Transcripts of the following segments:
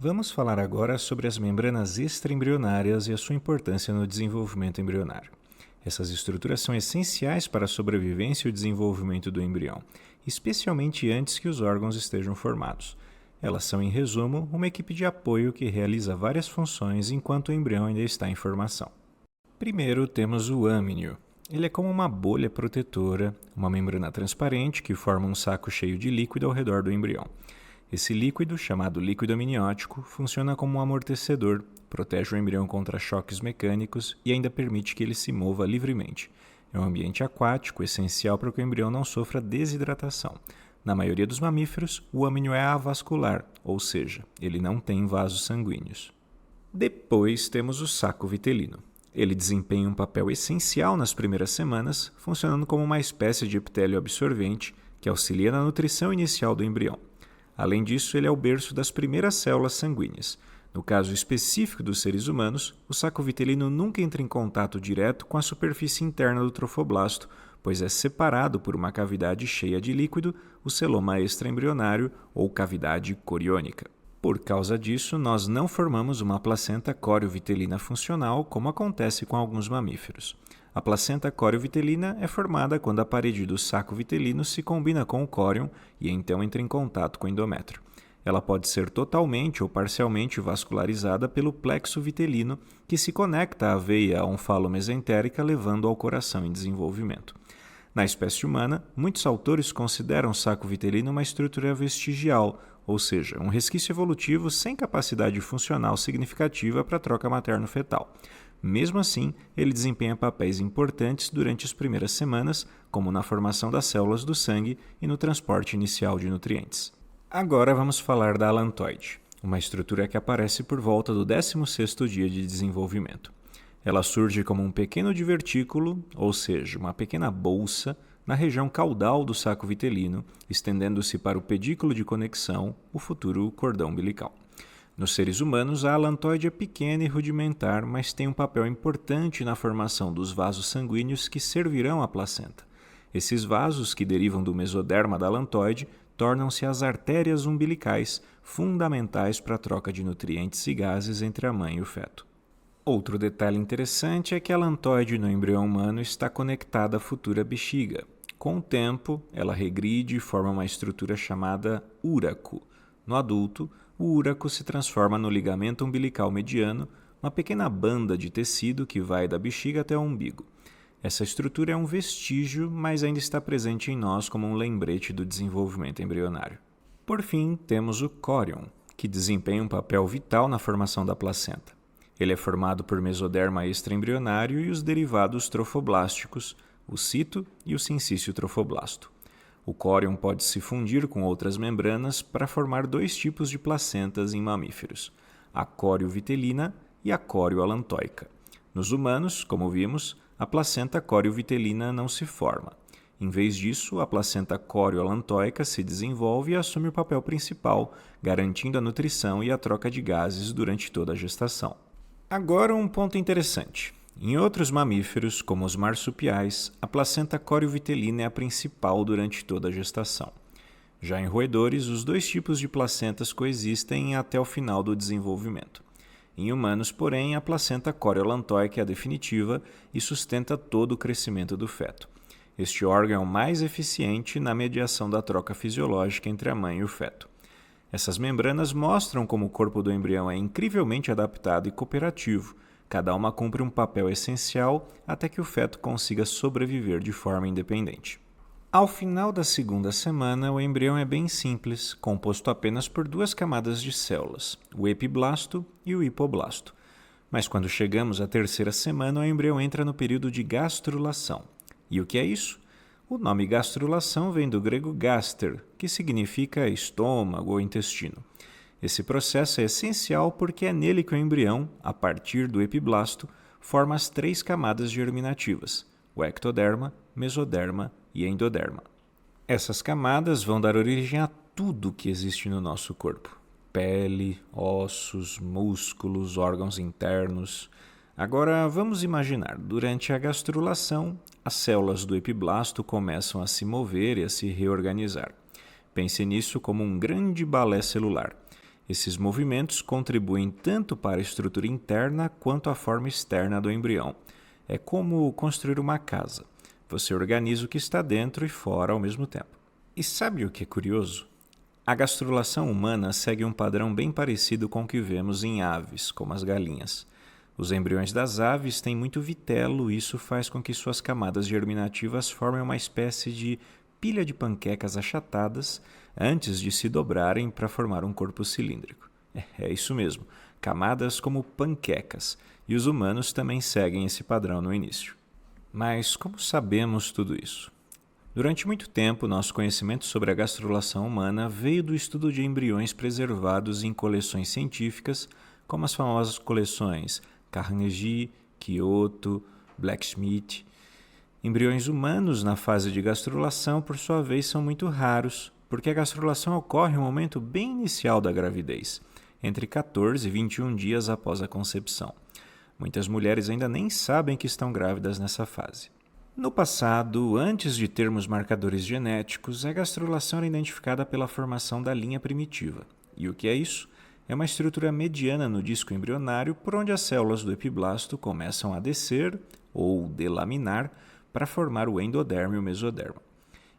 Vamos falar agora sobre as membranas extraembrionárias e a sua importância no desenvolvimento embrionário. Essas estruturas são essenciais para a sobrevivência e o desenvolvimento do embrião, especialmente antes que os órgãos estejam formados. Elas são, em resumo, uma equipe de apoio que realiza várias funções enquanto o embrião ainda está em formação. Primeiro, temos o âmnio. Ele é como uma bolha protetora, uma membrana transparente que forma um saco cheio de líquido ao redor do embrião. Esse líquido, chamado líquido amniótico, funciona como um amortecedor, protege o embrião contra choques mecânicos e ainda permite que ele se mova livremente. É um ambiente aquático essencial para que o embrião não sofra desidratação. Na maioria dos mamíferos, o âmnio é avascular, ou seja, ele não tem vasos sanguíneos. Depois temos o saco vitelino. Ele desempenha um papel essencial nas primeiras semanas, funcionando como uma espécie de epitélio absorvente que auxilia na nutrição inicial do embrião. Além disso, ele é o berço das primeiras células sanguíneas. No caso específico dos seres humanos, o saco vitelino nunca entra em contato direto com a superfície interna do trofoblasto, pois é separado por uma cavidade cheia de líquido, o celoma extraembrionário ou cavidade coriônica. Por causa disso, nós não formamos uma placenta coriovitelina funcional, como acontece com alguns mamíferos. A placenta coriovitelina é formada quando a parede do saco vitelino se combina com o córion e então entra em contato com o endométrio. Ela pode ser totalmente ou parcialmente vascularizada pelo plexo vitelino, que se conecta à veia onfalomesentérica, levando ao coração em desenvolvimento. Na espécie humana, muitos autores consideram o saco vitelino uma estrutura vestigial, ou seja, um resquício evolutivo sem capacidade funcional significativa para a troca materno-fetal. Mesmo assim, ele desempenha papéis importantes durante as primeiras semanas, como na formação das células do sangue e no transporte inicial de nutrientes. Agora vamos falar da alantoide, uma estrutura que aparece por volta do 16º dia de desenvolvimento. Ela surge como um pequeno divertículo, ou seja, uma pequena bolsa, na região caudal do saco vitelino, estendendo-se para o pedículo de conexão, o futuro cordão umbilical. Nos seres humanos, a alantoide é pequena e rudimentar, mas tem um papel importante na formação dos vasos sanguíneos que servirão à placenta. Esses vasos, que derivam do mesoderma da alantoide, tornam-se as artérias umbilicais, fundamentais para a troca de nutrientes e gases entre a mãe e o feto. Outro detalhe interessante é que a alantoide no embrião humano está conectada à futura bexiga. Com o tempo, ela regride e forma uma estrutura chamada úraco. No adulto, o úraco se transforma no ligamento umbilical mediano, uma pequena banda de tecido que vai da bexiga até o umbigo. Essa estrutura é um vestígio, mas ainda está presente em nós como um lembrete do desenvolvimento embrionário. Por fim, temos o córion, que desempenha um papel vital na formação da placenta. Ele é formado por mesoderma extraembrionário e os derivados trofoblásticos, o cito e o sincício trofoblasto. O córion pode se fundir com outras membranas para formar dois tipos de placentas em mamíferos, a coriovitelina e a corioalantóica. Nos humanos, como vimos, a placenta coriovitelina não se forma. Em vez disso, a placenta corioalantóica se desenvolve e assume o papel principal, garantindo a nutrição e a troca de gases durante toda a gestação. Agora um ponto interessante. Em outros mamíferos, como os marsupiais, a placenta coriovitelina é a principal durante toda a gestação. Já em roedores, os dois tipos de placentas coexistem até o final do desenvolvimento. Em humanos, porém, a placenta corioalantóica é a definitiva e sustenta todo o crescimento do feto. Este órgão é o mais eficiente na mediação da troca fisiológica entre a mãe e o feto. Essas membranas mostram como o corpo do embrião é incrivelmente adaptado e cooperativo. Cada uma cumpre um papel essencial até que o feto consiga sobreviver de forma independente. Ao final da segunda semana, o embrião é bem simples, composto apenas por duas camadas de células, o epiblasto e o hipoblasto. Mas quando chegamos à terceira semana, o embrião entra no período de gastrulação. E o que é isso? O nome gastrulação vem do grego gaster, que significa estômago ou intestino. Esse processo é essencial porque é nele que o embrião, a partir do epiblasto, forma as três camadas germinativas, o ectoderma, mesoderma e endoderma. Essas camadas vão dar origem a tudo que existe no nosso corpo: pele, ossos, músculos, órgãos internos. Agora vamos imaginar, durante a gastrulação, as células do epiblasto começam a se mover e a se reorganizar. Pense nisso como um grande balé celular. Esses movimentos contribuem tanto para a estrutura interna quanto a forma externa do embrião. É como construir uma casa. Você organiza o que está dentro e fora ao mesmo tempo. E sabe o que é curioso? A gastrulação humana segue um padrão bem parecido com o que vemos em aves, como as galinhas. Os embriões das aves têm muito vitelo e isso faz com que suas camadas germinativas formem uma espécie de pilha de panquecas achatadas antes de se dobrarem para formar um corpo cilíndrico. É isso mesmo, camadas como panquecas, e os humanos também seguem esse padrão no início. Mas como sabemos tudo isso? Durante muito tempo, nosso conhecimento sobre a gastrulação humana veio do estudo de embriões preservados em coleções científicas, como as famosas coleções Carnegie, Kyoto, Blacksmith. Embriões humanos na fase de gastrulação, por sua vez, são muito raros, porque a gastrulação ocorre no momento bem inicial da gravidez, entre 14 e 21 dias após a concepção. Muitas mulheres ainda nem sabem que estão grávidas nessa fase. No passado, antes de termos marcadores genéticos, a gastrulação era identificada pela formação da linha primitiva. E o que é isso? É uma estrutura mediana no disco embrionário por onde as células do epiblasto começam a descer ou delaminar para formar o endodermo e o mesodermo.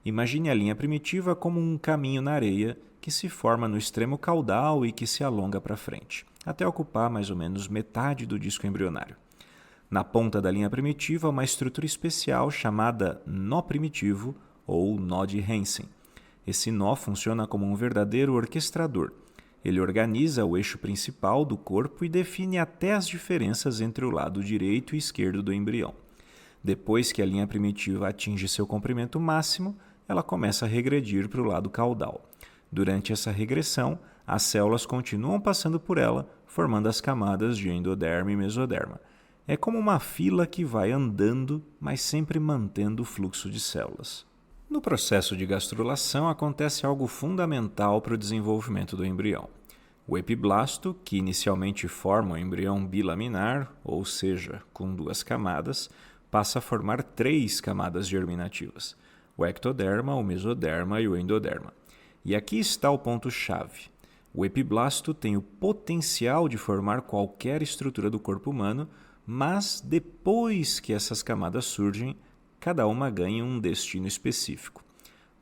Imagine a linha primitiva como um caminho na areia que se forma no extremo caudal e que se alonga para frente, até ocupar mais ou menos metade do disco embrionário. Na ponta da linha primitiva, uma estrutura especial chamada nó primitivo ou nó de Hansen. Esse nó funciona como um verdadeiro orquestrador. Ele organiza o eixo principal do corpo e define até as diferenças entre o lado direito e esquerdo do embrião. Depois que a linha primitiva atinge seu comprimento máximo, ela começa a regredir para o lado caudal. Durante essa regressão, as células continuam passando por ela, formando as camadas de endoderma e mesoderma. É como uma fila que vai andando, mas sempre mantendo o fluxo de células. No processo de gastrulação acontece algo fundamental para o desenvolvimento do embrião. O epiblasto, que inicialmente forma o embrião bilaminar, ou seja, com 2 camadas, passa a formar 3 camadas germinativas: o ectoderma, o mesoderma e o endoderma. E aqui está o ponto-chave. O epiblasto tem o potencial de formar qualquer estrutura do corpo humano, mas depois que essas camadas surgem, cada uma ganha um destino específico.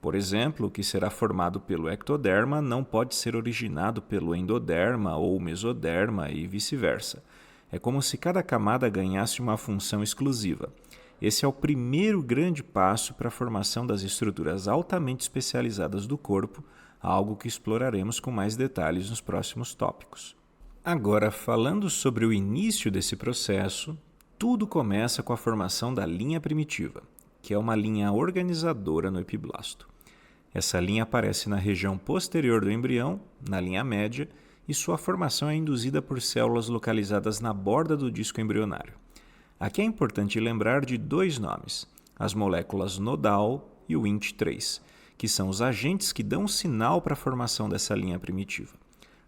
Por exemplo, o que será formado pelo ectoderma não pode ser originado pelo endoderma ou mesoderma e vice-versa. É como se cada camada ganhasse uma função exclusiva. Esse é o primeiro grande passo para a formação das estruturas altamente especializadas do corpo, algo que exploraremos com mais detalhes nos próximos tópicos. Agora, falando sobre o início desse processo, tudo começa com a formação da linha primitiva, que é uma linha organizadora no epiblasto. Essa linha aparece na região posterior do embrião, na linha média, e sua formação é induzida por células localizadas na borda do disco embrionário. Aqui é importante lembrar de 2 nomes, as moléculas nodal e o INT3, que são os agentes que dão sinal para a formação dessa linha primitiva.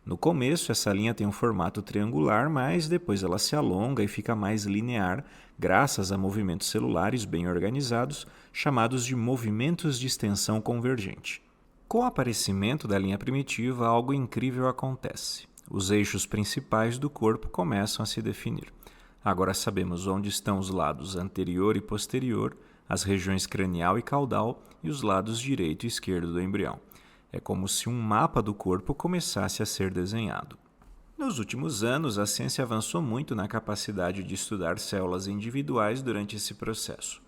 No começo, essa linha tem um formato triangular, mas depois ela se alonga e fica mais linear, graças a movimentos celulares bem organizados, chamados de movimentos de extensão convergente. Com o aparecimento da linha primitiva, algo incrível acontece. Os eixos principais do corpo começam a se definir. Agora sabemos onde estão os lados anterior e posterior, as regiões cranial e caudal e os lados direito e esquerdo do embrião. É como se um mapa do corpo começasse a ser desenhado. Nos últimos anos, a ciência avançou muito na capacidade de estudar células individuais durante esse processo.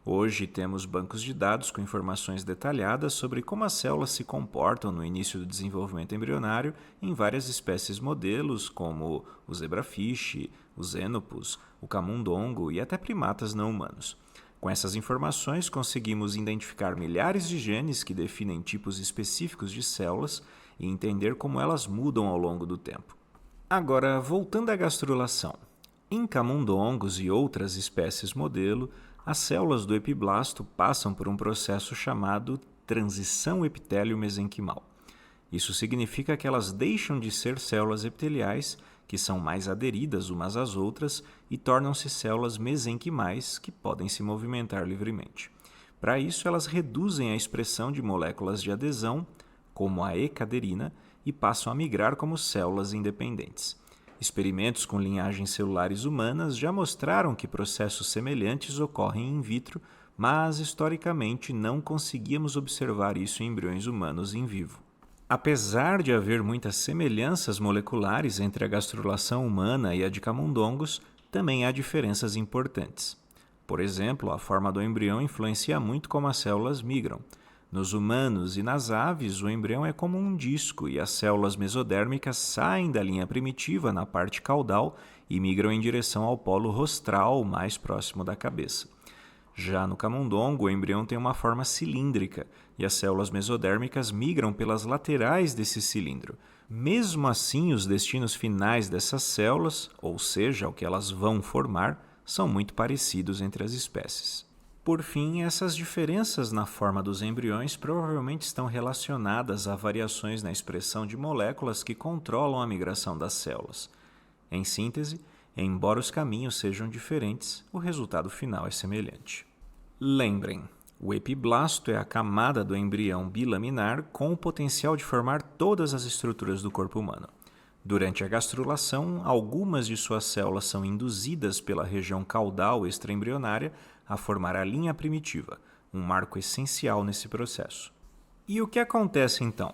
Hoje temos bancos de dados com informações detalhadas sobre como as células se comportam no início do desenvolvimento embrionário em várias espécies modelos, como o zebrafish, os xenopus, o camundongo e até primatas não humanos. Com essas informações, conseguimos identificar milhares de genes que definem tipos específicos de células e entender como elas mudam ao longo do tempo. Agora, voltando à gastrulação. Em camundongos e outras espécies modelo, as células do epiblasto passam por um processo chamado transição epitélio-mesenquimal. Isso significa que elas deixam de ser células epiteliais, que são mais aderidas umas às outras, e tornam-se células mesenquimais, que podem se movimentar livremente. Para isso, elas reduzem a expressão de moléculas de adesão, como a ecaderina, e passam a migrar como células independentes. Experimentos com linhagens celulares humanas já mostraram que processos semelhantes ocorrem in vitro, mas historicamente não conseguíamos observar isso em embriões humanos em vivo. Apesar de haver muitas semelhanças moleculares entre a gastrulação humana e a de camundongos, também há diferenças importantes. Por exemplo, a forma do embrião influencia muito como as células migram. Nos humanos e nas aves, o embrião é como um disco e as células mesodérmicas saem da linha primitiva na parte caudal e migram em direção ao polo rostral mais próximo da cabeça. Já no camundongo, o embrião tem uma forma cilíndrica e as células mesodérmicas migram pelas laterais desse cilindro. Mesmo assim, os destinos finais dessas células, ou seja, o que elas vão formar, são muito parecidos entre as espécies. Por fim, essas diferenças na forma dos embriões provavelmente estão relacionadas a variações na expressão de moléculas que controlam a migração das células. Em síntese, embora os caminhos sejam diferentes, o resultado final é semelhante. Lembrem, o epiblasto é a camada do embrião bilaminar com o potencial de formar todas as estruturas do corpo humano. Durante a gastrulação, algumas de suas células são induzidas pela região caudal extraembrionária a formar a linha primitiva, um marco essencial nesse processo. E o que acontece então?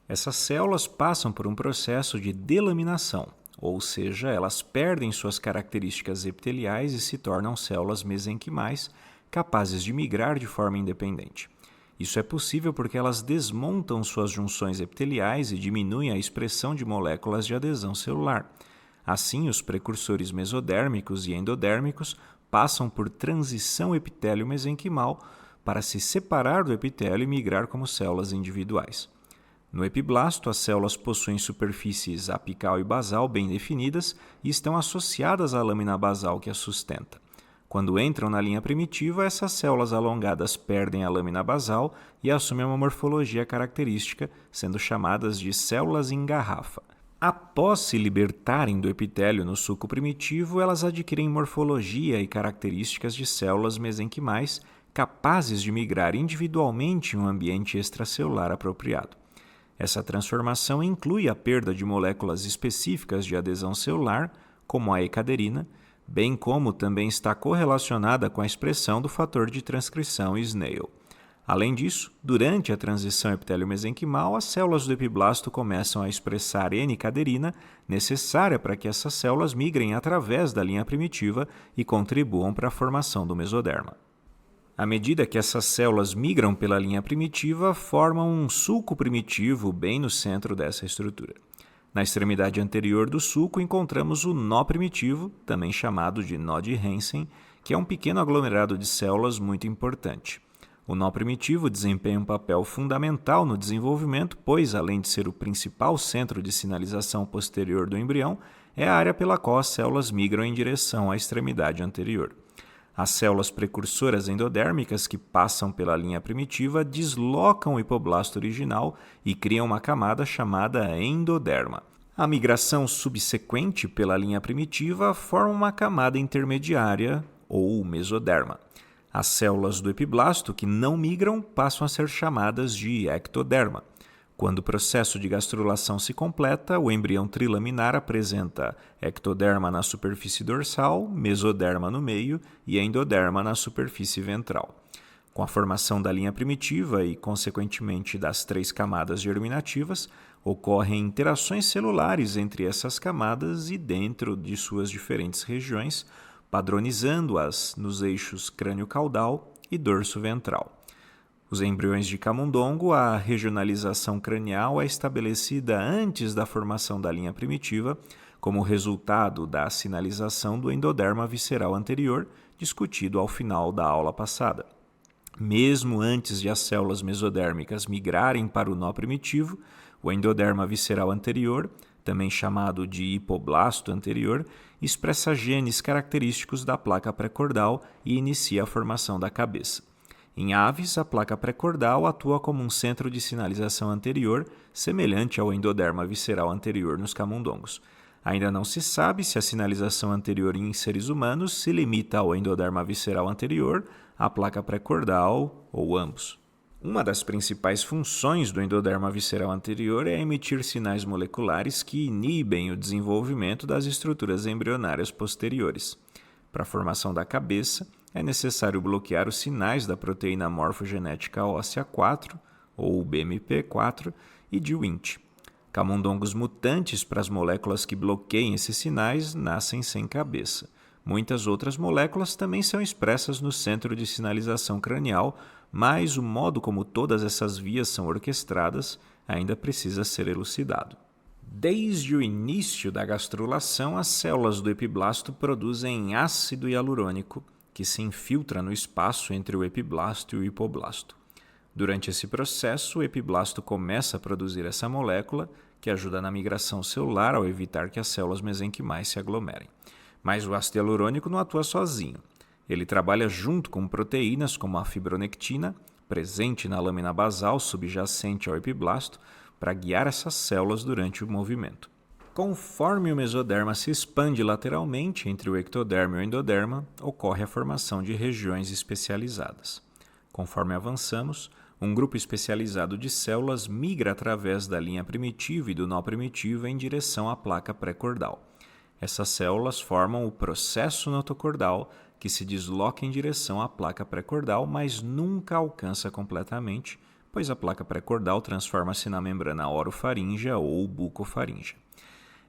Essas células passam por um processo de delaminação, ou seja, elas perdem suas características epiteliais e se tornam células mesenquimais, capazes de migrar de forma independente. Isso é possível porque elas desmontam suas junções epiteliais e diminuem a expressão de moléculas de adesão celular. Assim, os precursores mesodérmicos e endodérmicos passam por transição epitélio-mesenquimal para se separar do epitélio e migrar como células individuais. No epiblasto, as células possuem superfícies apical e basal bem definidas e estão associadas à lâmina basal que as sustenta. Quando entram na linha primitiva, essas células alongadas perdem a lâmina basal e assumem uma morfologia característica, sendo chamadas de células em garrafa. Após se libertarem do epitélio no suco primitivo, elas adquirem morfologia e características de células mesenquimais capazes de migrar individualmente em um ambiente extracelular apropriado. Essa transformação inclui a perda de moléculas específicas de adesão celular, como a ecaderina, bem como também está correlacionada com a expressão do fator de transcrição SNAIL. Além disso, durante a transição epitélio-mesenquimal, as células do epiblasto começam a expressar N-caderina, necessária para que essas células migrem através da linha primitiva e contribuam para a formação do mesoderma. À medida que essas células migram pela linha primitiva, formam um sulco primitivo bem no centro dessa estrutura. Na extremidade anterior do sulco encontramos o nó primitivo, também chamado de nó de Hansen, que é um pequeno aglomerado de células muito importante. O nó primitivo desempenha um papel fundamental no desenvolvimento, pois, além de ser o principal centro de sinalização posterior do embrião, é a área pela qual as células migram em direção à extremidade anterior. As células precursoras endodérmicas que passam pela linha primitiva deslocam o hipoblasto original e criam uma camada chamada endoderma. A migração subsequente pela linha primitiva forma uma camada intermediária, ou mesoderma. As células do epiblasto que não migram passam a ser chamadas de ectoderma. Quando o processo de gastrulação se completa, o embrião trilaminar apresenta ectoderma na superfície dorsal, mesoderma no meio e endoderma na superfície ventral. Com a formação da linha primitiva e, consequentemente, das 3 camadas germinativas, ocorrem interações celulares entre essas camadas e dentro de suas diferentes regiões, padronizando-as nos eixos crânio-caudal e dorso-ventral. Os embriões de camundongo, a regionalização cranial é estabelecida antes da formação da linha primitiva, como resultado da sinalização do endoderma visceral anterior, discutido ao final da aula passada. Mesmo antes de as células mesodérmicas migrarem para o nó primitivo, o endoderma visceral anterior, também chamado de hipoblasto anterior, expressa genes característicos da placa pré-cordal e inicia a formação da cabeça. Em aves, a placa pré-cordal atua como um centro de sinalização anterior, semelhante ao endoderma visceral anterior nos camundongos. Ainda não se sabe se a sinalização anterior em seres humanos se limita ao endoderma visceral anterior, à placa pré-cordal ou ambos. Uma das principais funções do endoderma visceral anterior é emitir sinais moleculares que inibem o desenvolvimento das estruturas embrionárias posteriores. Para a formação da cabeça, é necessário bloquear os sinais da proteína morfogenética óssea 4, ou BMP4, e de Wnt. Camundongos mutantes para as moléculas que bloqueiem esses sinais nascem sem cabeça. Muitas outras moléculas também são expressas no centro de sinalização cranial, mas o modo como todas essas vias são orquestradas ainda precisa ser elucidado. Desde o início da gastrulação, as células do epiblasto produzem ácido hialurônico, que se infiltra no espaço entre o epiblasto e o hipoblasto. Durante esse processo, o epiblasto começa a produzir essa molécula, que ajuda na migração celular ao evitar que as células mesenquimais se aglomerem. Mas o ácido hialurônico não atua sozinho. Ele trabalha junto com proteínas como a fibronectina, presente na lâmina basal subjacente ao epiblasto, para guiar essas células durante o movimento. Conforme o mesoderma se expande lateralmente entre o ectoderma e o endoderma, ocorre a formação de regiões especializadas. Conforme avançamos, um grupo especializado de células migra através da linha primitiva e do nó primitivo em direção à placa pré-cordal. Essas células formam o processo notocordal, que se desloca em direção à placa pré-cordal, mas nunca alcança completamente, pois a placa pré-cordal transforma-se na membrana orofaríngea ou bucofaríngea.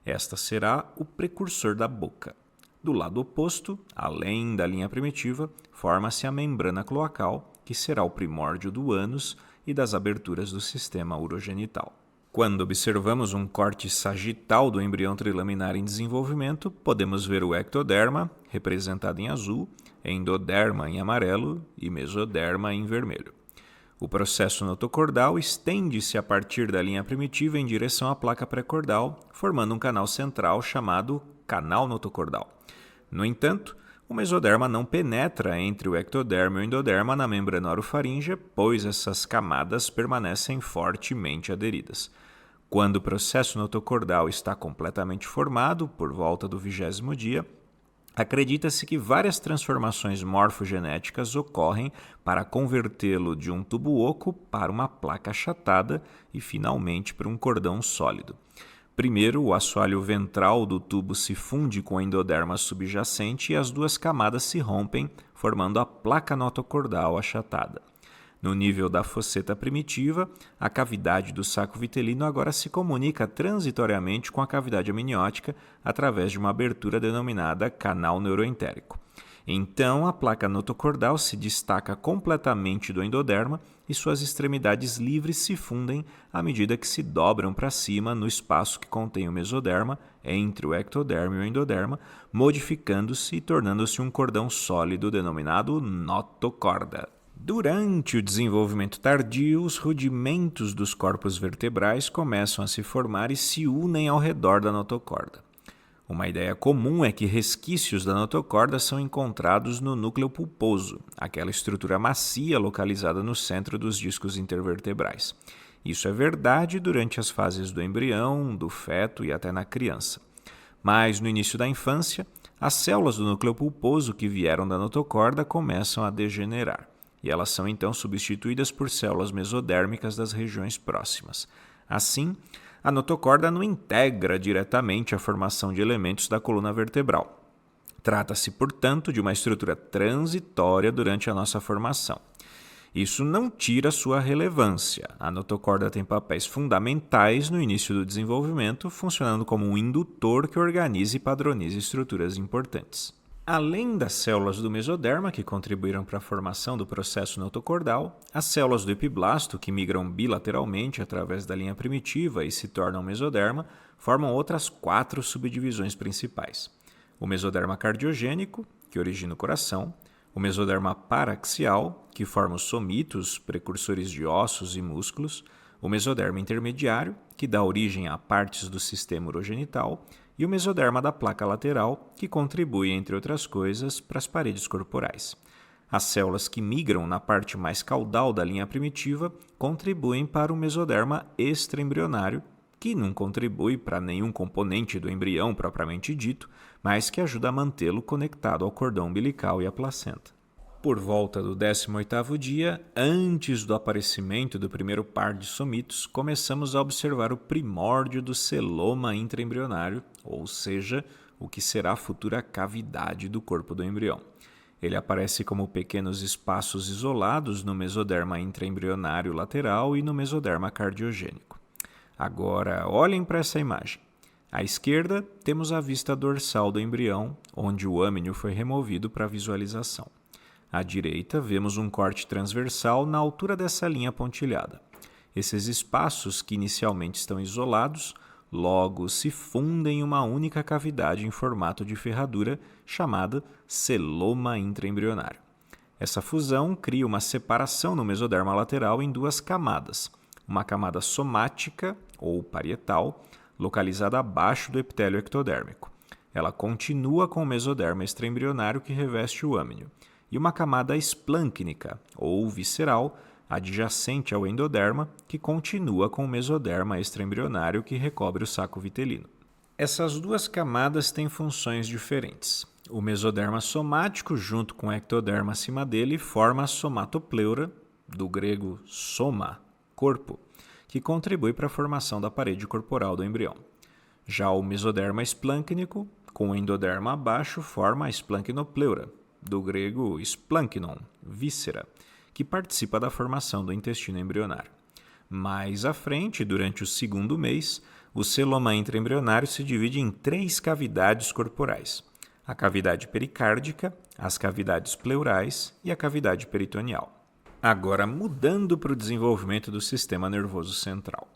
Esta será o precursor da boca. Do lado oposto, além da linha primitiva, forma-se a membrana cloacal, que será o primórdio do ânus e das aberturas do sistema urogenital. Quando observamos um corte sagital do embrião trilaminar em desenvolvimento, podemos ver o ectoderma, representado em azul, endoderma em amarelo e mesoderma em vermelho. O processo notocordal estende-se a partir da linha primitiva em direção à placa pré-cordal, formando um canal central chamado canal notocordal. No entanto, o mesoderma não penetra entre o ectoderma e o endoderma na membrana orofaríngea, pois essas camadas permanecem fortemente aderidas. Quando o processo notocordal está completamente formado, por volta do 20º dia, acredita-se que várias transformações morfogenéticas ocorrem para convertê-lo de um tubo oco para uma placa achatada e, finalmente, para um cordão sólido. Primeiro, o assoalho ventral do tubo se funde com o endoderma subjacente e as duas camadas se rompem, formando a placa notocordal achatada. No nível da fosseta primitiva, a cavidade do saco vitelino agora se comunica transitoriamente com a cavidade amniótica através de uma abertura denominada canal neuroentérico. Então, a placa notocordal se destaca completamente do endoderma e suas extremidades livres se fundem à medida que se dobram para cima no espaço que contém o mesoderma, entre o ectoderma e o endoderma, modificando-se e tornando-se um cordão sólido denominado notocorda. Durante o desenvolvimento tardio, os rudimentos dos corpos vertebrais começam a se formar e se unem ao redor da notocorda. Uma ideia comum é que resquícios da notocorda são encontrados no núcleo pulposo, aquela estrutura macia localizada no centro dos discos intervertebrais. Isso é verdade durante as fases do embrião, do feto e até na criança. Mas no início da infância, as células do núcleo pulposo que vieram da notocorda começam a degenerar, e elas são então substituídas por células mesodérmicas das regiões próximas. Assim, a notocorda não integra diretamente a formação de elementos da coluna vertebral. Trata-se, portanto, de uma estrutura transitória durante a nossa formação. Isso não tira sua relevância. A notocorda tem papéis fundamentais no início do desenvolvimento, funcionando como um indutor que organiza e padroniza estruturas importantes. Além das células do mesoderma, que contribuíram para a formação do processo notocordal, as células do epiblasto, que migram bilateralmente através da linha primitiva e se tornam mesoderma, formam outras 4 subdivisões principais. O mesoderma cardiogênico, que origina o coração, o mesoderma paraxial, que forma os somitos, precursores de ossos e músculos, o mesoderma intermediário, que dá origem a partes do sistema urogenital, e o mesoderma da placa lateral, que contribui, entre outras coisas, para as paredes corporais. As células que migram na parte mais caudal da linha primitiva contribuem para o mesoderma extraembrionário, que não contribui para nenhum componente do embrião propriamente dito, mas que ajuda a mantê-lo conectado ao cordão umbilical e à placenta. Por volta do 18º dia, antes do aparecimento do primeiro par de somitos, começamos a observar o primórdio do celoma intraembrionário, ou seja, o que será a futura cavidade do corpo do embrião. Ele aparece como pequenos espaços isolados no mesoderma intraembrionário lateral e no mesoderma cardiogênico. Agora, olhem para essa imagem. À esquerda, temos a vista dorsal do embrião, onde o âmnio foi removido para visualização. À direita, vemos um corte transversal na altura dessa linha pontilhada. Esses espaços, que inicialmente estão isolados, logo se fundem em uma única cavidade em formato de ferradura chamada celoma intraembrionário. Essa fusão cria uma separação no mesoderma lateral em duas camadas, uma camada somática ou parietal, localizada abaixo do epitélio ectodérmico. Ela continua com o mesoderma extraembrionário que reveste o âmnio, e uma camada esplâncnica, ou visceral, adjacente ao endoderma, que continua com o mesoderma extraembrionário que recobre o saco vitelino. Essas duas camadas têm funções diferentes. O mesoderma somático, junto com o ectoderma acima dele, forma a somatopleura, do grego soma, corpo, que contribui para a formação da parede corporal do embrião. Já o mesoderma esplâncnico, com o endoderma abaixo, forma a esplancnopleura, do grego splanknon, víscera, que participa da formação do intestino embrionário. Mais à frente, durante o segundo mês, o celoma intraembrionário se divide em 3 cavidades corporais: a cavidade pericárdica, as cavidades pleurais e a cavidade peritoneal. Agora, mudando para o desenvolvimento do sistema nervoso central.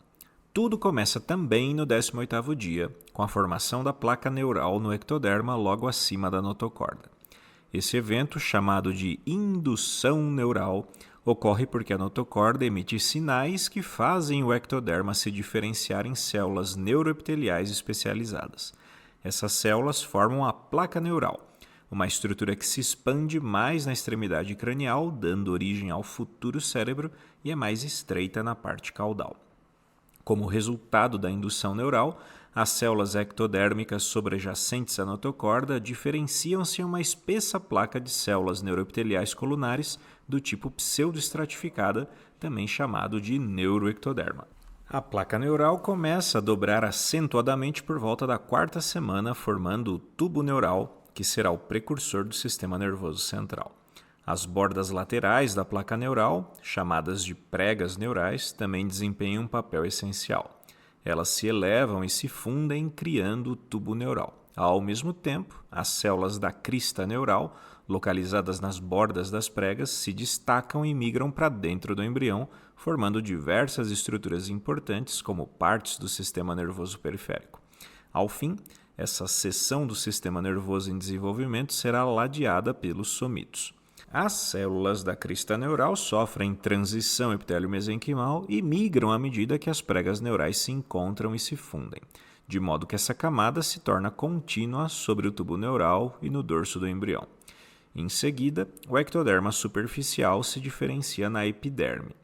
Tudo começa também no 18º dia, com a formação da placa neural no ectoderma logo acima da notocorda. Esse evento, chamado de indução neural, ocorre porque a notocorda emite sinais que fazem o ectoderma se diferenciar em células neuroepiteliais especializadas. Essas células formam a placa neural, uma estrutura que se expande mais na extremidade cranial, dando origem ao futuro cérebro, e é mais estreita na parte caudal. Como resultado da indução neural, as células ectodérmicas sobrejacentes à notocorda diferenciam-se em uma espessa placa de células neuroepiteliais colunares do tipo pseudoestratificada, também chamado de neuroectoderma. A placa neural começa a dobrar acentuadamente por volta da 4ª semana, formando o tubo neural, que será o precursor do sistema nervoso central. As bordas laterais da placa neural, chamadas de pregas neurais, também desempenham um papel essencial. Elas se elevam e se fundem, criando o tubo neural. Ao mesmo tempo, as células da crista neural, localizadas nas bordas das pregas, se destacam e migram para dentro do embrião, formando diversas estruturas importantes como partes do sistema nervoso periférico. Ao fim, essa seção do sistema nervoso em desenvolvimento será ladeada pelos somitos. As células da crista neural sofrem transição epitélio-mesenquimal e migram à medida que as pregas neurais se encontram e se fundem, de modo que essa camada se torna contínua sobre o tubo neural e no dorso do embrião. Em seguida, o ectoderma superficial se diferencia na epiderme.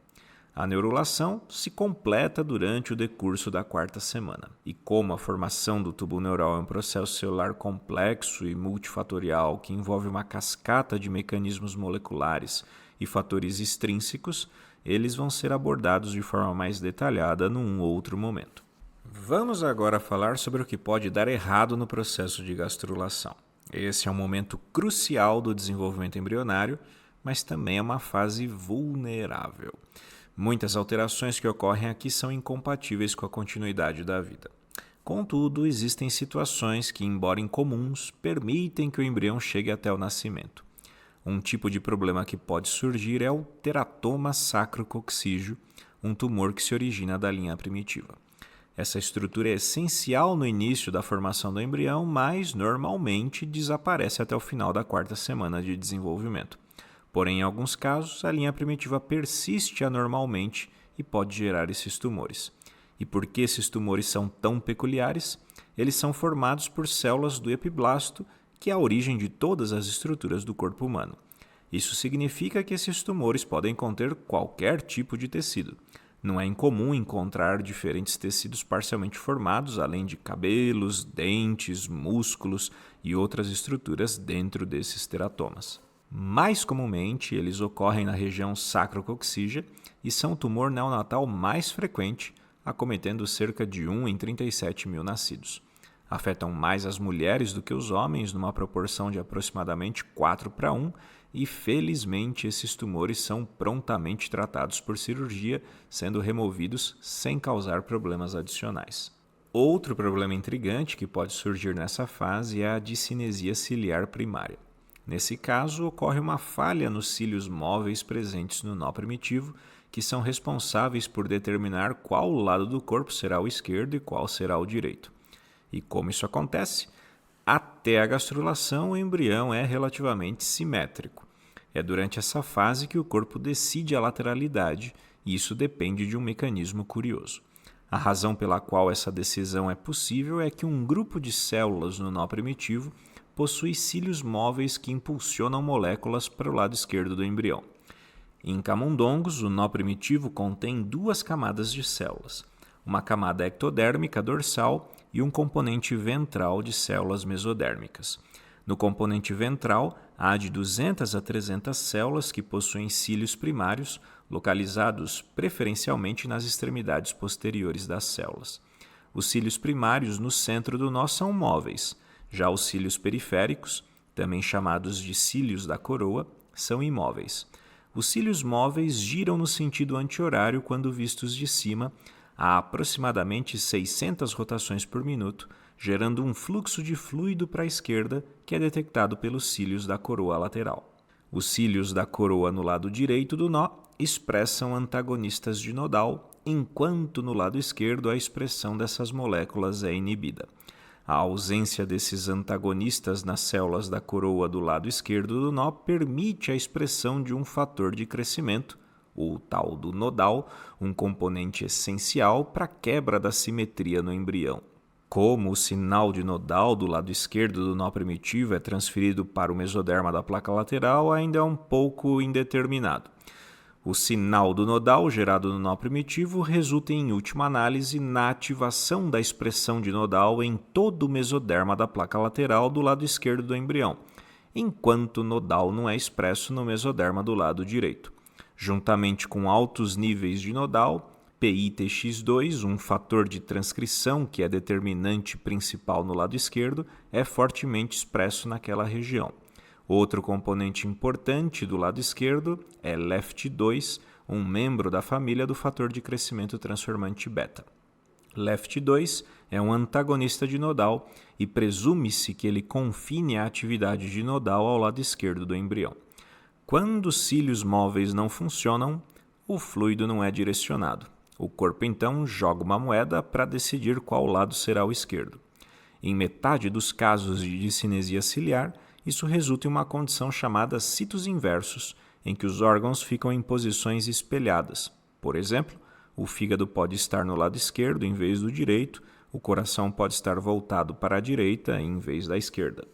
A neurulação se completa durante o decurso da 4ª semana. E como a formação do tubo neural é um processo celular complexo e multifatorial que envolve uma cascata de mecanismos moleculares e fatores extrínsecos, eles vão ser abordados de forma mais detalhada num outro momento. Vamos agora falar sobre o que pode dar errado no processo de gastrulação. Esse é um momento crucial do desenvolvimento embrionário, mas também é uma fase vulnerável. Muitas alterações que ocorrem aqui são incompatíveis com a continuidade da vida. Contudo, existem situações que, embora incomuns, permitem que o embrião chegue até o nascimento. Um tipo de problema que pode surgir é o teratoma sacrococcígeo, um tumor que se origina da linha primitiva. Essa estrutura é essencial no início da formação do embrião, mas normalmente desaparece até o final da 4ª semana de desenvolvimento. Porém, em alguns casos, a linha primitiva persiste anormalmente e pode gerar esses tumores. E por que esses tumores são tão peculiares? Eles são formados por células do epiblasto, que é a origem de todas as estruturas do corpo humano. Isso significa que esses tumores podem conter qualquer tipo de tecido. Não é incomum encontrar diferentes tecidos parcialmente formados, além de cabelos, dentes, músculos e outras estruturas dentro desses teratomas. Mais comumente, eles ocorrem na região sacrococcígea e são o tumor neonatal mais frequente, acometendo cerca de 1 em 37 mil nascidos. Afetam mais as mulheres do que os homens, numa proporção de aproximadamente 4:1, e felizmente esses tumores são prontamente tratados por cirurgia, sendo removidos sem causar problemas adicionais. Outro problema intrigante que pode surgir nessa fase é a discinesia ciliar primária. Nesse caso, ocorre uma falha nos cílios móveis presentes no nó primitivo, que são responsáveis por determinar qual lado do corpo será o esquerdo e qual será o direito. E como isso acontece? Até a gastrulação, o embrião é relativamente simétrico. É durante essa fase que o corpo decide a lateralidade, e isso depende de um mecanismo curioso. A razão pela qual essa decisão é possível é que um grupo de células no nó primitivo possui cílios móveis que impulsionam moléculas para o lado esquerdo do embrião. Em camundongos, o nó primitivo contém 2 camadas de células, uma camada ectodérmica dorsal e um componente ventral de células mesodérmicas. No componente ventral, há de 200 a 300 células que possuem cílios primários, localizados preferencialmente nas extremidades posteriores das células. Os cílios primários no centro do nó são móveis, já os cílios periféricos, também chamados de cílios da coroa, são imóveis. Os cílios móveis giram no sentido anti-horário quando vistos de cima, a aproximadamente 600 rotações por minuto, gerando um fluxo de fluido para a esquerda que é detectado pelos cílios da coroa lateral. Os cílios da coroa no lado direito do nó expressam antagonistas de nodal, enquanto no lado esquerdo a expressão dessas moléculas é inibida. A ausência desses antagonistas nas células da coroa do lado esquerdo do nó permite a expressão de um fator de crescimento, o tal do nodal, um componente essencial para a quebra da simetria no embrião. Como o sinal de nodal do lado esquerdo do nó primitivo é transferido para o mesoderma da placa lateral, ainda é um pouco indeterminado. O sinal do nodal gerado no nó primitivo resulta, em última análise, na ativação da expressão de nodal em todo o mesoderma da placa lateral do lado esquerdo do embrião, enquanto o nodal não é expresso no mesoderma do lado direito. Juntamente com altos níveis de nodal, PITX2, um fator de transcrição que é determinante principal no lado esquerdo, é fortemente expresso naquela região. Outro componente importante do lado esquerdo é LEFT2, um membro da família do fator de crescimento transformante beta. LEFT2 é um antagonista de nodal e presume-se que ele confine a atividade de nodal ao lado esquerdo do embrião. Quando os cílios móveis não funcionam, o fluido não é direcionado. O corpo então joga uma moeda para decidir qual lado será o esquerdo. Em metade dos casos de discinesia ciliar, isso resulta em uma condição chamada citos inversos, em que os órgãos ficam em posições espelhadas. Por exemplo, o fígado pode estar no lado esquerdo em vez do direito, o coração pode estar voltado para a direita em vez da esquerda.